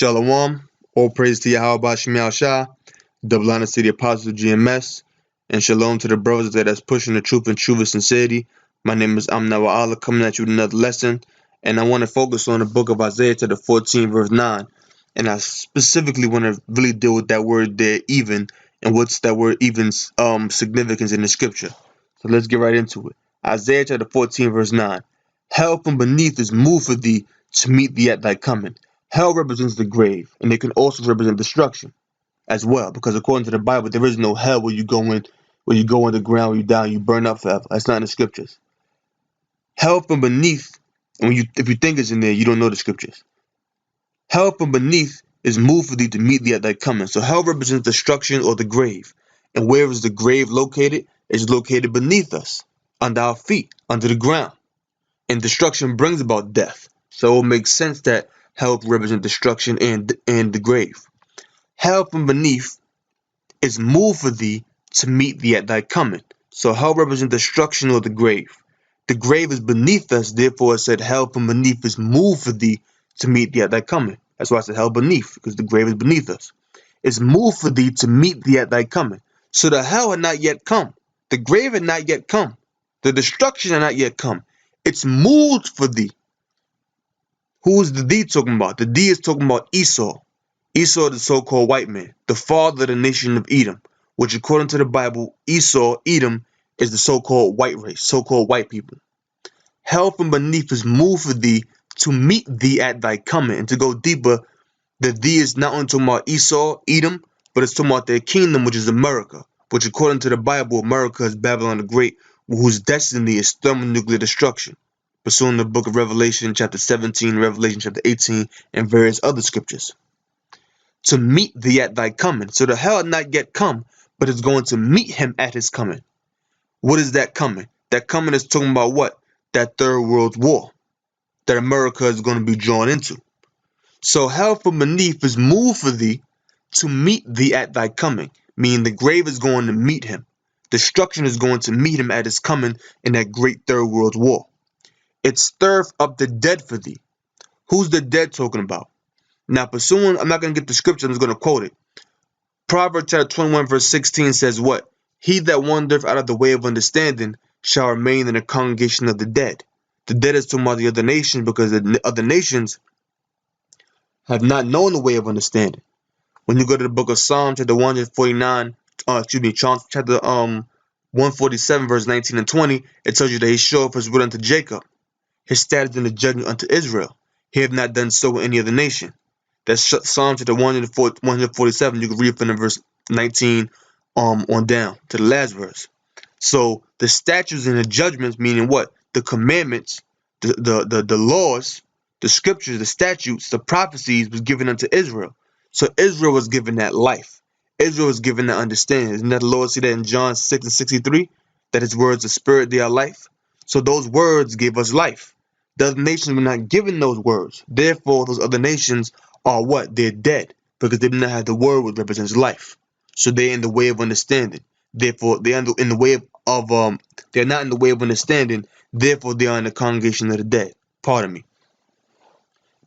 Shalom, all praise to Yahweh Bashim Shah, double honor to the apostles of GMS, and shalom to the brothers that's pushing the truth and true with sincerity. My name is Amna Wa'ala, coming at you with another lesson, and I want to focus on the book of Isaiah chapter 14, verse 9, and I specifically want to really deal with that word there, even, and what's that word even's significance in the scripture. So let's get right into it. Isaiah chapter 14, verse 9. Hell from beneath is moved for thee to meet thee at thy coming. Hell represents the grave, and it can also represent destruction as well, because according to the Bible, there is no hell where you go underground, where you die, and you burn up forever. That's not in the scriptures. Hell from beneath, and if you think it's in there, you don't know the scriptures. Hell from beneath is moved for thee to meet thee at thy coming. So hell represents destruction or the grave. And where is the grave located? It's located beneath us, under our feet, under the ground. And destruction brings about death. So it makes sense that hell represents destruction and the grave. Hell from beneath is moved for thee to meet thee at thy coming. So hell represents destruction or the grave. The grave is beneath us, therefore it said hell from beneath is moved for thee to meet thee at thy coming. That's why I said hell beneath, because the grave is beneath us. It's moved for thee to meet thee at thy coming. So the hell had not yet come. The grave had not yet come. The destruction had not yet come. It's moved for thee. Who's the thee talking about? The thee is talking about Esau. Esau, the so-called white man, the father of the nation of Edom, which according to the Bible, Esau, Edom, is the so-called white race, so-called white people. Hell from beneath is moved for thee to meet thee at thy coming. And to go deeper, the thee is not only talking about Esau, Edom, but it's talking about their kingdom, which is America, which according to the Bible, America is Babylon the Great, whose destiny is thermonuclear destruction, pursuing the book of Revelation chapter 17, Revelation chapter 18, and various other scriptures. To meet thee at thy coming. So the hell had not yet come, but it's going to meet him at his coming. What is that coming? That coming is talking about what? That third world war that America is going to be drawn into. So hell from beneath is moved for thee to meet thee at thy coming, meaning the grave is going to meet him. Destruction is going to meet him at his coming in that great third world war. It stirreth up the dead for thee. Who's the dead talking about? Now, pursuing, I'm not going to get the scripture, I'm just going to quote it. Proverbs chapter 21 verse 16 says what? He that wandereth out of the way of understanding shall remain in the congregation of the dead. The dead is talking about the other nations, because the other nations have not known the way of understanding. When you go to the book of Psalm chapter 149, chapter 147 verse 19 and 20, it tells you that he showeth his will unto Jacob, his statutes and the judgment unto Israel. He have not done so with any other nation. That's Psalm chapter 147. You can read from the verse 19 on down to the last verse. So the statutes and the judgments, meaning what? The commandments, the laws, the scriptures, the statutes, the prophecies was given unto Israel. So Israel was given that life. Israel was given that understanding. Isn't that the Lord see that in John 6 and 63? That his words are spirit, they are life. So those words gave us life. The other nations were not given those words. Therefore, those other nations are what? They're dead, because they do not have the word which represents life. So they're in the way of understanding. Therefore, they're in the way of they're not in the way of understanding. Therefore, they are in the congregation of the dead. Pardon me.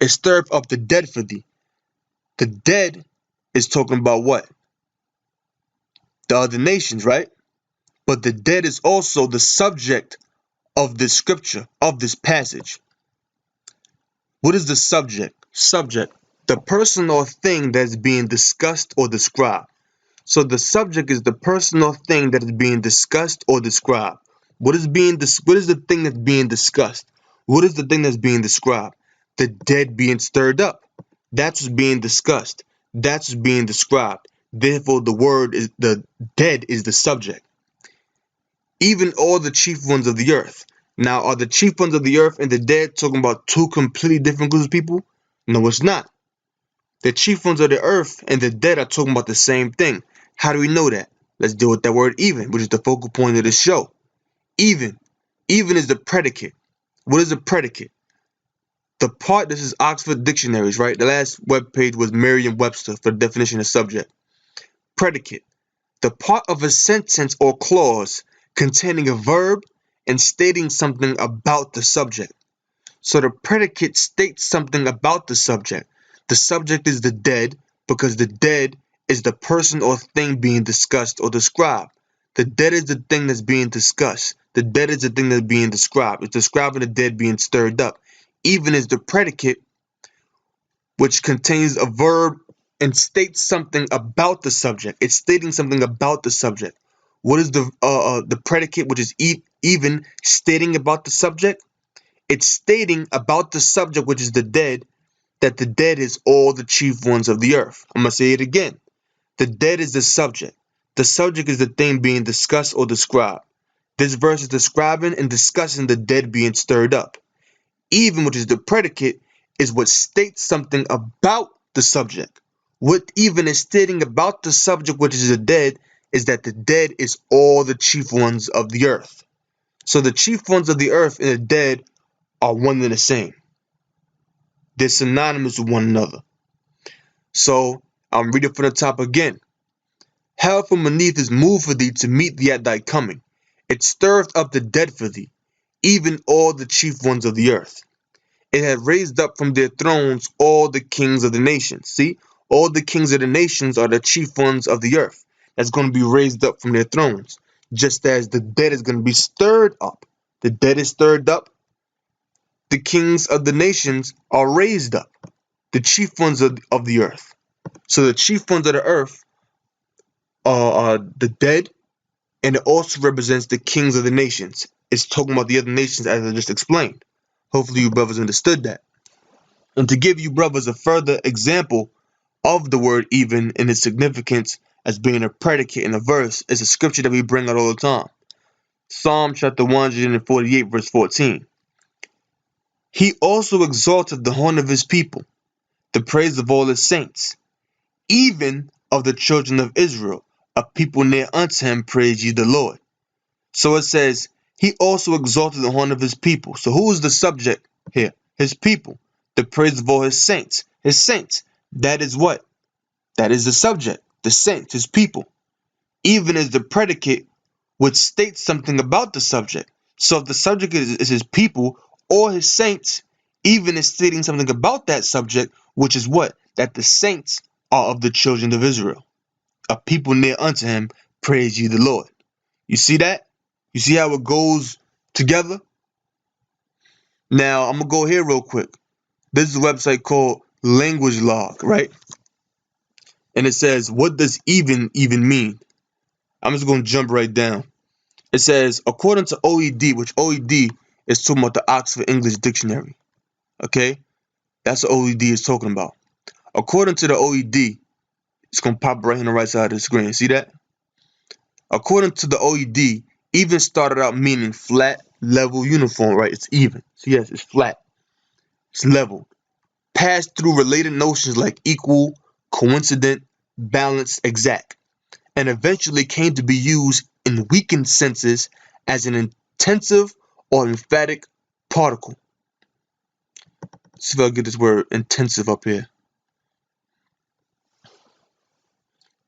It stirreth up the dead for thee. The dead is talking about what? The other nations, right? But the dead is also the subject of this scripture, of this passage. What is the subject? Subject, the person or thing that's being discussed or described. So the subject is the person or thing that is being discussed or described. What is the thing that's being discussed? What is the thing that's being described? The dead being stirred up. That's what's being discussed. That's what's being described. Therefore, the dead is the subject. Even all the chief ones of the earth. Now, are the chief ones of the earth and the dead talking about two completely different groups of people? No, it's not. The chief ones of the earth and the dead are talking about the same thing. How do we know that? Let's deal with that word even, which is the focal point of this show. Even. Even is the predicate. What is a predicate? The part, this is Oxford Dictionaries, right? The last webpage was Merriam-Webster for the definition of subject. Predicate. The part of a sentence or clause containing a verb and stating something about the subject. So the predicate states something about the subject. The subject is the dead because the dead is the person or thing being discussed or described. The dead is the thing that's being discussed. The dead is the thing that's being described. It's describing the dead being stirred up. Even is the predicate, which contains a verb and states something about the subject. It's stating something about the subject. What is the predicate, which is even stating about the subject? It's stating about the subject, which is the dead, that the dead is all the chief ones of the earth. I'm going to say it again. The dead is the subject. The subject is the thing being discussed or described. This verse is describing and discussing the dead being stirred up. Even, which is the predicate, is what states something about the subject. What even is stating about the subject, which is the dead, is that the dead is all the chief ones of the earth. So the chief ones of the earth and the dead are one and the same. They're synonymous with one another. So I'm reading from the top again. Hell from beneath is moved for thee to meet thee at thy coming. It stirreth up the dead for thee, even all the chief ones of the earth. It had raised up from their thrones all the kings of the nations. See, all the kings of the nations are the chief ones of the earth. That's going to be raised up from their thrones, just as the dead is going to be stirred up. The dead is stirred up. The kings of the nations are raised up, the chief ones of the earth. So the chief ones of the earth are the dead, and it also represents the kings of the nations. It's talking about the other nations as I just explained. Hopefully you brothers understood that. And to give you brothers a further example of the word even and its significance as being a predicate in a verse is a scripture that we bring out all the time. Psalm chapter 148 verse 14. He also exalted the horn of his people, the praise of all his saints, even of the children of Israel, a people near unto him, praise ye the Lord. So it says, he also exalted the horn of his people. So who is the subject here? His people. The praise of all his saints. His saints. That is what? That is the subject. The saints, his people. Even as the predicate which states something about the subject. So if the subject is his people or his saints, even is stating something about that subject, which is what? That the saints are of the children of Israel. A people near unto him, praise ye the Lord. You see that? You see how it goes together? Now, I'm going to go here real quick. This is a website called Language Log, right? And it says, what does even mean? I'm just going to jump right down. It says, according to OED, which OED is talking about the Oxford English Dictionary. Okay? That's what OED is talking about. According to the OED, it's going to pop right on the right side of the screen. See that? According to the OED, even started out meaning flat, level, uniform, right? It's even. So yes, it's flat. It's level. Passed through related notions like equal, coincident, balanced, exact, and eventually came to be used in weakened senses as an intensive or emphatic particle. Let's see if I get this word intensive up here.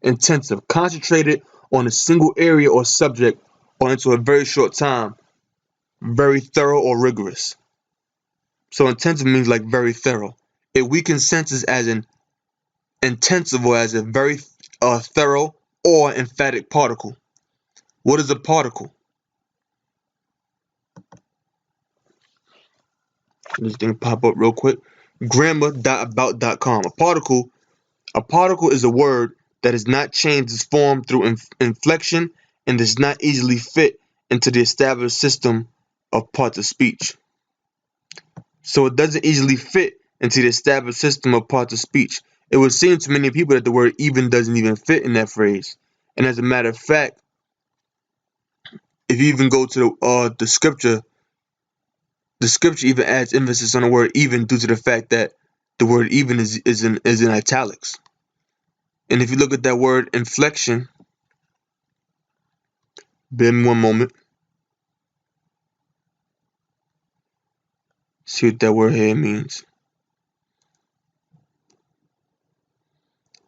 Intensive, concentrated on a single area or subject or into a very short time, very thorough or rigorous. So intensive means like very thorough. It weakens senses as an intensive or as a very thorough or emphatic particle. What is a particle? This thing pop up real quick. Grammar.about.com. A particle is a word that has not changed its form through inflection and does not easily fit into the established system of parts of speech. So it doesn't easily fit into the established system of parts of speech. It would seem to many people that the word even doesn't even fit in that phrase. And as a matter of fact, if you even go to the scripture even adds emphasis on the word even due to the fact that the word even is in italics. And if you look at that word inflection, bear me one moment. See what that word here means.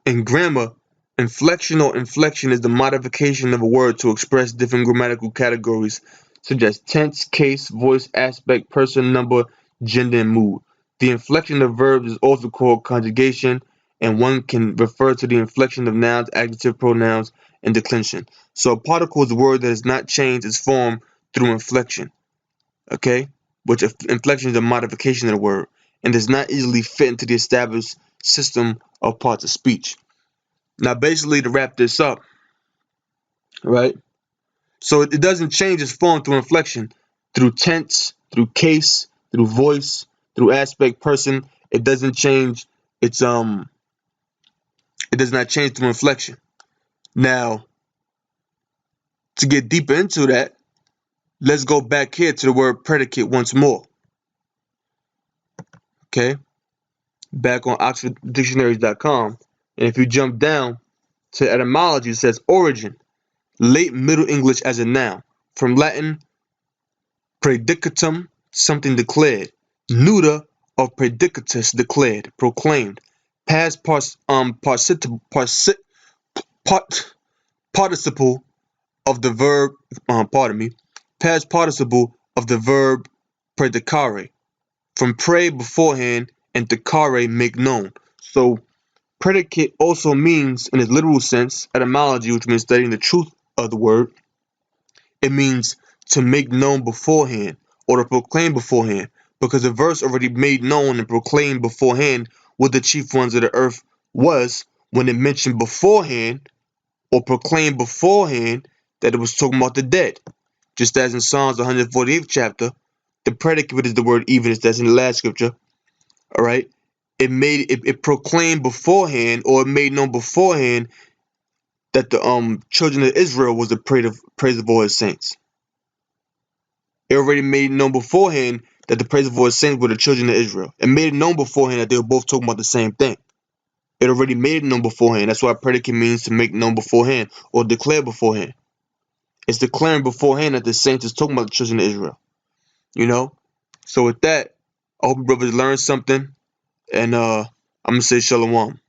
In grammar, inflection or inflection is the modification of a word to express different grammatical categories such as tense, case, voice, aspect, person, number, gender, and mood. The inflection of verbs is also called conjugation, and one can refer to the inflection of nouns, adjective, pronouns, and declension. So a particle is a word that has not changed its form through inflection, okay? Which inflection is a modification of the word and does not easily fit into the established system of parts of speech. Now, basically, to wrap this up, right? So it doesn't change its form through inflection, through tense, through case, through voice, through aspect, person. It doesn't change its It does not change through inflection. Now, to get deeper into that, let's go back here to the word predicate once more. Okay, back on OxfordDictionaries.com, and if you jump down to etymology, it says origin, late Middle English as a noun, from Latin predicatum, something declared, neuter of predicatus, declared, proclaimed, past participle of the verb, past participle of the verb predicare, from pray beforehand and decare make known. So predicate also means, in its literal sense, etymology, which means studying the truth of the word, it means to make known beforehand or to proclaim beforehand, because the verse already made known and proclaimed beforehand what the chief ones of the earth was when it mentioned beforehand or proclaimed beforehand that it was talking about the dead. Just as in Psalms 148th chapter, the predicate is the word even, that's in the last scripture. All right, it proclaimed beforehand, or it made known beforehand, that the children of Israel was the praise of all his saints. It already made known beforehand that the praise of all his saints were the children of Israel. It made it known beforehand that they were both talking about the same thing. It already made it known beforehand. That's why predicate means to make known beforehand or declare beforehand. It's declaring beforehand that the saints is talking about the children of Israel. You know? So with that, I hope you brothers learned something. And I'm gonna say shalom.